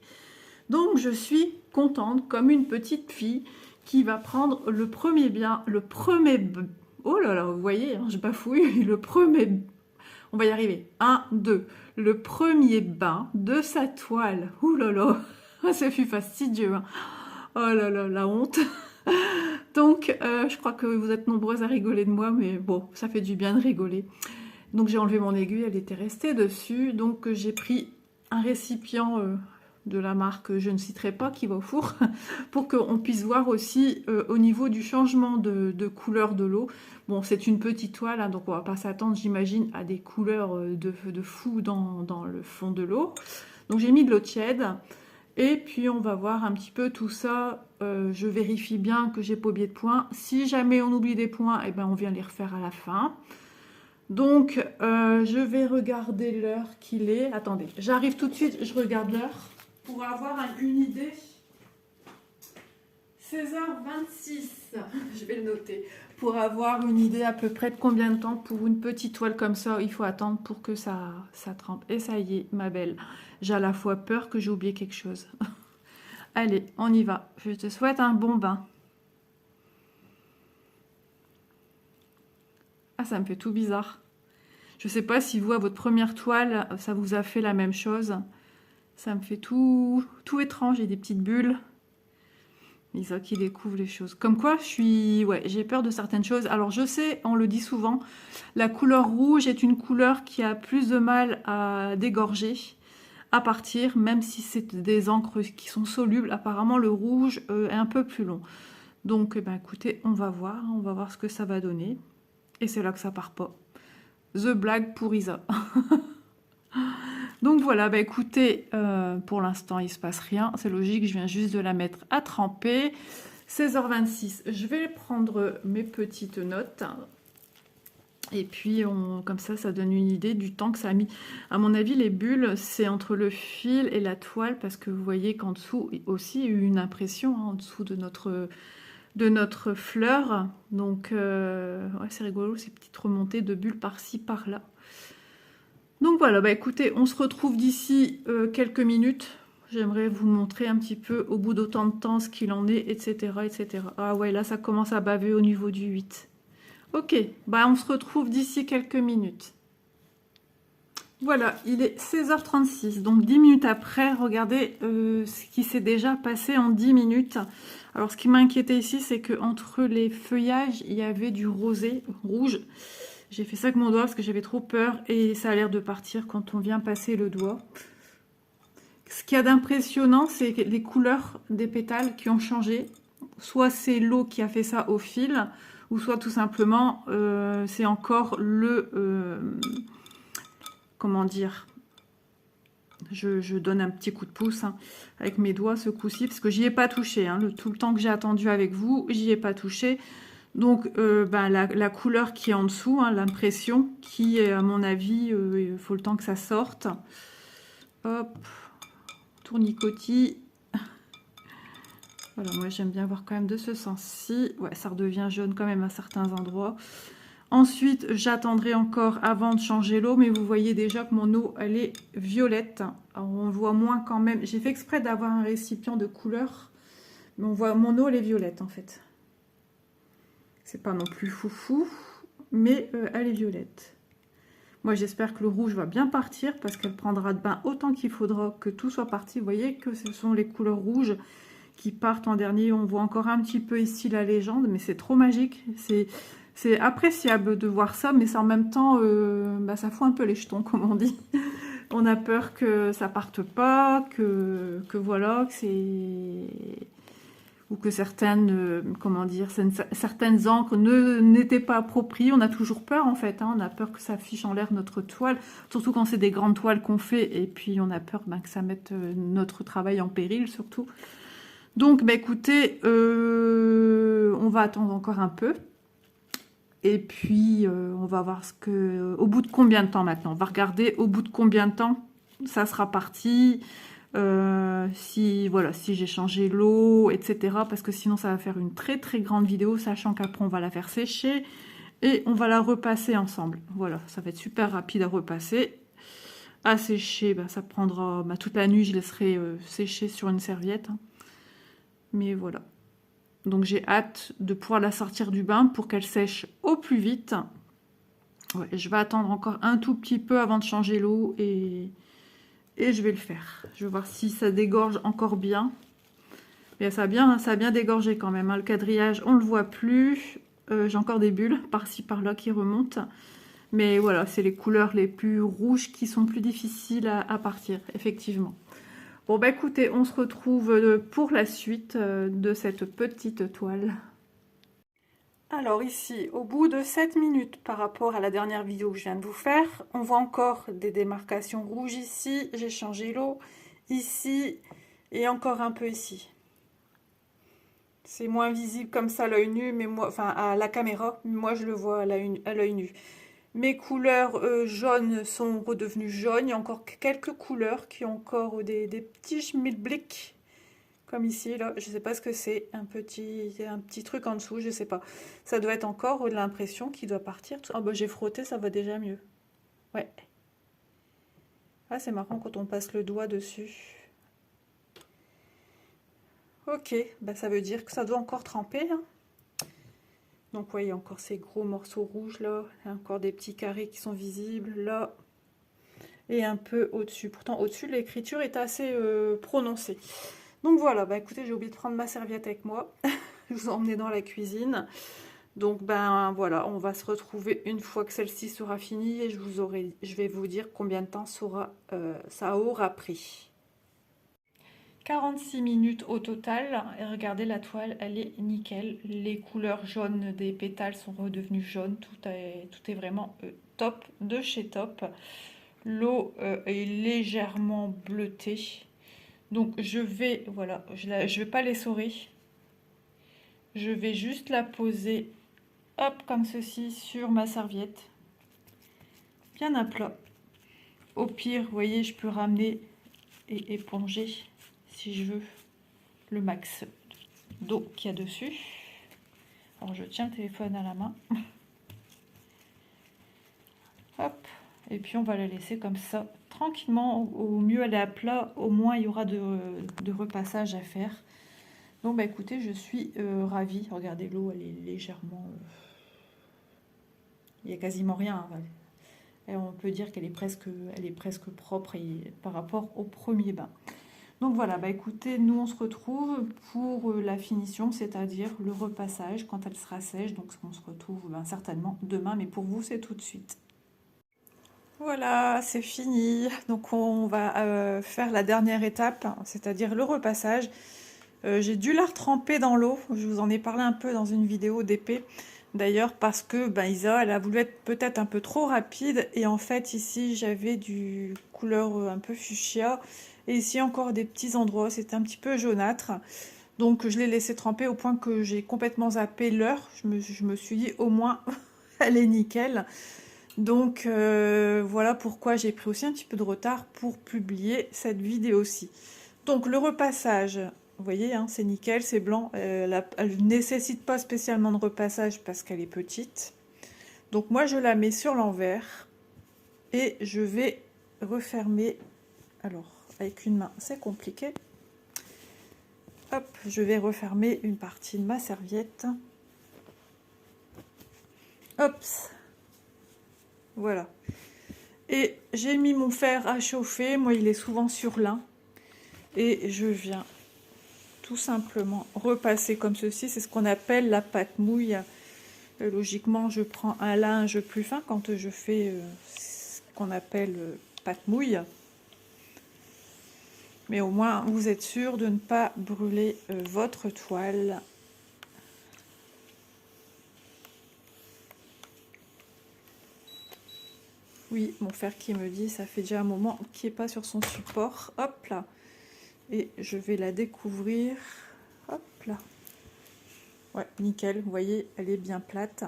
Donc je suis contente comme une petite fille qui va prendre le premier oh là là, vous voyez, hein, je bafouille, le premier, on va y arriver, 1, 2, le premier bain de sa toile. Ouh là là, ça fut fastidieux, hein. Oh là là, la honte. Donc, je crois que vous êtes nombreuses à rigoler de moi, mais bon, ça fait du bien de rigoler. Donc, j'ai enlevé mon aiguille, elle était restée dessus. Donc, j'ai pris un récipient de la marque, je ne citerai pas, qui va au four, pour qu'on puisse voir aussi au niveau du changement de couleur de l'eau. Bon, c'est une petite toile, hein, donc on ne va pas s'attendre, j'imagine, à des couleurs de fou dans le fond de l'eau. Donc, j'ai mis de l'eau tiède. Et puis on va voir un petit peu tout ça. Je vérifie bien que j'ai pas oublié de points. Si jamais on oublie des points, on vient les refaire à la fin. Donc je vais regarder l'heure qu'il est. Attendez, j'arrive tout de suite, je regarde l'heure pour avoir une idée. 16h26, je vais le noter, pour avoir une idée à peu près de combien de temps pour une petite toile comme ça il faut attendre pour que ça trempe. Et ça y est, ma belle, j'ai à la fois peur que j'ai oublié quelque chose. Allez, on y va. Je te souhaite un bon bain. Ah, ça me fait tout bizarre. Je sais pas si vous, à votre première toile, ça vous a fait la même chose. Ça me fait tout étrange, j'ai des petites bulles. Lisa qui découvre les choses. Comme quoi, j'ai peur de certaines choses. Alors, je sais, on le dit souvent, la couleur rouge est une couleur qui a plus de mal à dégorger, à partir, même si c'est des encres qui sont solubles. Apparemment, le rouge est un peu plus long. Donc, eh ben, écoutez, on va voir ce que ça va donner. Et c'est là que ça part pas. The blague pour Isa. Donc voilà, bah écoutez, pour l'instant, il ne se passe rien. C'est logique, je viens juste de la mettre à tremper. 16h26, je vais prendre mes petites notes. Et puis, comme ça donne une idée du temps que ça a mis. À mon avis, les bulles, c'est entre le fil et la toile, parce que vous voyez qu'en dessous, aussi, il y a eu une impression, hein, en dessous de notre fleur. Donc, ouais, c'est rigolo, ces petites remontées de bulles par-ci, par-là. Donc voilà, bah écoutez, on se retrouve d'ici quelques minutes. J'aimerais vous montrer un petit peu au bout d'autant de temps ce qu'il en est, etc., etc. Ah ouais, là ça commence à baver au niveau du 8. Ok, bah on se retrouve d'ici quelques minutes. Voilà, il est 16h36, donc 10 minutes après, regardez ce qui s'est déjà passé en 10 minutes. Alors ce qui m'a inquiété ici, c'est que entre les feuillages, il y avait du rosé, rouge. J'ai fait ça avec mon doigt parce que j'avais trop peur et ça a l'air de partir quand on vient passer le doigt. Ce qu'il y a d'impressionnant, c'est les couleurs des pétales qui ont changé. Soit c'est l'eau qui a fait ça au fil, ou soit tout simplement c'est encore comment dire, je donne un petit coup de pouce hein, avec mes doigts ce coup-ci, parce que j'y ai pas touché. Hein, tout le temps que j'ai attendu avec vous, j'y ai pas touché. Donc la couleur qui est en dessous, hein, l'impression qui est à mon avis, il faut le temps que ça sorte. Hop, tournicotis. Voilà, moi j'aime bien voir quand même de ce sens-ci. Ouais, ça redevient jaune quand même à certains endroits. Ensuite, j'attendrai encore avant de changer l'eau, mais vous voyez déjà que mon eau, elle est violette. Alors, on voit moins quand même. J'ai fait exprès d'avoir un récipient de couleur, mais on voit mon eau, elle est violette en fait. C'est pas non plus foufou, mais elle est violette. Moi, j'espère que le rouge va bien partir parce qu'elle prendra de bain autant qu'il faudra que tout soit parti. Vous voyez que ce sont les couleurs rouges qui partent en dernier. On voit encore un petit peu ici la légende, mais c'est trop magique. C'est appréciable de voir ça, mais c'est en même temps, ça fout un peu les jetons, comme on dit. On a peur que ça parte pas, que voilà, que c'est... ou que certaines, comment dire, certaines encres n'étaient pas appropriées. On a toujours peur en fait, hein, on a peur que ça fiche en l'air notre toile, surtout quand c'est des grandes toiles qu'on fait, et puis on a peur que ça mette notre travail en péril surtout. Donc écoutez, on va attendre encore un peu, et puis on va voir au bout de combien de temps maintenant. On va regarder au bout de combien de temps ça sera parti. Si j'ai changé l'eau, etc. Parce que sinon ça va faire une très très grande vidéo, sachant qu'après on va la faire sécher et on va la repasser ensemble. Voilà, ça va être super rapide à repasser. À sécher, ça prendra toute la nuit, je laisserai sécher sur une serviette. Hein. Mais voilà. Donc j'ai hâte de pouvoir la sortir du bain pour qu'elle sèche au plus vite. Ouais, je vais attendre encore un tout petit peu avant de changer l'eau et je vais le faire. Je vais voir si ça dégorge encore bien. Mais ça a bien dégorgé quand même. Hein. Le quadrillage, on ne le voit plus. J'ai encore des bulles par-ci par-là qui remontent. Mais voilà, c'est les couleurs les plus rouges qui sont plus difficiles à partir, effectivement. Bon, écoutez, on se retrouve pour la suite de cette petite toile. Alors ici, au bout de 7 minutes par rapport à la dernière vidéo que je viens de vous faire, on voit encore des démarcations rouges ici. J'ai changé l'eau ici et encore un peu ici. C'est moins visible comme ça à l'œil nu, mais moi, enfin à la caméra, moi je le vois à l'œil nu. Mes couleurs jaunes sont redevenues jaunes. Il y a encore quelques couleurs qui ont encore des petits schmilblick. Comme ici, là, je sais pas ce que c'est, un petit truc en dessous, je sais pas. Ça doit être encore de l'impression qui doit partir. Ah j'ai frotté, ça va déjà mieux. Ouais. Ah, c'est marrant quand on passe le doigt dessus. Ok, ça veut dire que ça doit encore tremper. Hein. Donc, vous voyez encore ces gros morceaux rouges là. Il y a encore des petits carrés qui sont visibles là. Et un peu au-dessus. Pourtant, au-dessus, l'écriture est assez prononcée. Donc voilà, bah écoutez, j'ai oublié de prendre ma serviette avec moi. Je vous ai emmené dans la cuisine. Donc ben voilà, on va se retrouver une fois que celle-ci sera finie et je vais vous dire combien de temps ça aura pris. 46 minutes au total, et regardez la toile, elle est nickel. Les couleurs jaunes des pétales sont redevenues jaunes, tout est vraiment top de chez top. L'eau est légèrement bleutée. Donc je vais, voilà, je vais pas l'essorer. Je vais juste la poser, hop, comme ceci, sur ma serviette. Bien à plat. Au pire, vous voyez, je peux ramener et éponger, si je veux, le max d'eau qu'il y a dessus. Alors je tiens le téléphone à la main. Hop. Et puis on va la laisser comme ça, tranquillement. Au mieux elle est à plat, au moins il y aura de repassage à faire. Donc bah écoutez, je suis ravie. Regardez, l'eau, elle est légèrement... il n'y a quasiment rien. Et on peut dire qu'elle est presque propre par rapport au premier bain. Donc voilà, bah écoutez, nous on se retrouve pour la finition, c'est-à-dire le repassage quand elle sera sèche. Donc on se retrouve certainement demain, mais pour vous c'est tout de suite. Voilà, c'est fini. Donc on va faire la dernière étape, c'est-à-dire le repassage. J'ai dû la retremper dans l'eau. Je vous en ai parlé un peu dans une vidéo d'épée. D'ailleurs parce que Isa, elle a voulu être peut-être un peu trop rapide. Et en fait ici j'avais du couleur un peu fuchsia. Et ici encore des petits endroits, c'était un petit peu jaunâtre. Donc je l'ai laissé tremper au point que j'ai complètement zappé l'heure. Je me suis dit au moins elle est nickel. Donc voilà pourquoi j'ai pris aussi un petit peu de retard pour publier cette vidéo-ci. Donc le repassage, vous voyez, hein, c'est nickel, c'est blanc. Elle ne nécessite pas spécialement de repassage parce qu'elle est petite. Donc moi je la mets sur l'envers et je vais refermer. Alors avec une main c'est compliqué. Hop, je vais refermer une partie de ma serviette. Hop. Voilà. Et j'ai mis mon fer à chauffer. Moi, il est souvent sur lin. Et je viens tout simplement repasser comme ceci. C'est ce qu'on appelle la pâte mouille. Logiquement, je prends un linge plus fin quand je fais ce qu'on appelle pâte mouille. Mais au moins, vous êtes sûr de ne pas brûler votre toile. Oui, mon fer qui me dit, ça fait déjà un moment qu'il n'est pas sur son support. Hop là. Et je vais la découvrir. Hop là. Ouais, nickel. Vous voyez, elle est bien plate.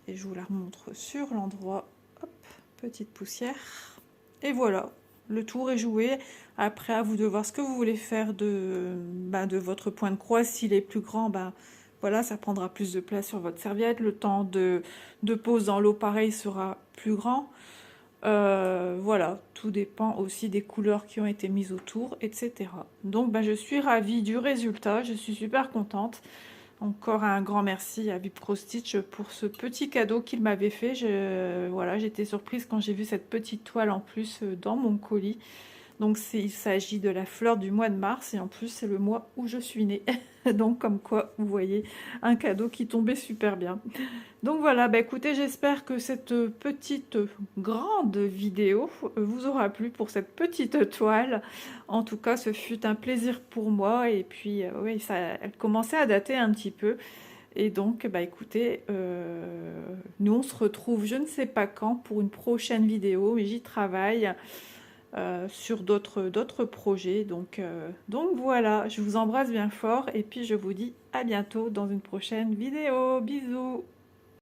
Et je vous la remontre sur l'endroit. Hop, petite poussière. Et voilà, le tour est joué. Après, à vous de voir ce que vous voulez faire de votre point de croix. S'il est plus grand, voilà, ça prendra plus de place sur votre serviette. Le temps de pose dans l'eau, pareil, sera plus grand. Voilà, tout dépend aussi des couleurs qui ont été mises autour, etc. Donc je suis ravie du résultat, je suis super contente. Encore un grand merci à Vipro Stitch pour ce petit cadeau qu'il m'avait fait. Voilà, j'étais surprise quand j'ai vu cette petite toile en plus dans mon colis. Donc il s'agit de la fleur du mois de mars et en plus c'est le mois où je suis née. Donc comme quoi, vous voyez, un cadeau qui tombait super bien. Donc voilà, écoutez, j'espère que cette petite grande vidéo vous aura plu pour cette petite toile. En tout cas, ce fut un plaisir pour moi. Et puis, oui, elle commençait à dater un petit peu. Et donc, écoutez, nous on se retrouve je ne sais pas quand pour une prochaine vidéo, mais j'y travaille sur d'autres projets. Donc voilà, je vous embrasse bien fort et puis je vous dis à bientôt dans une prochaine vidéo. Bisous!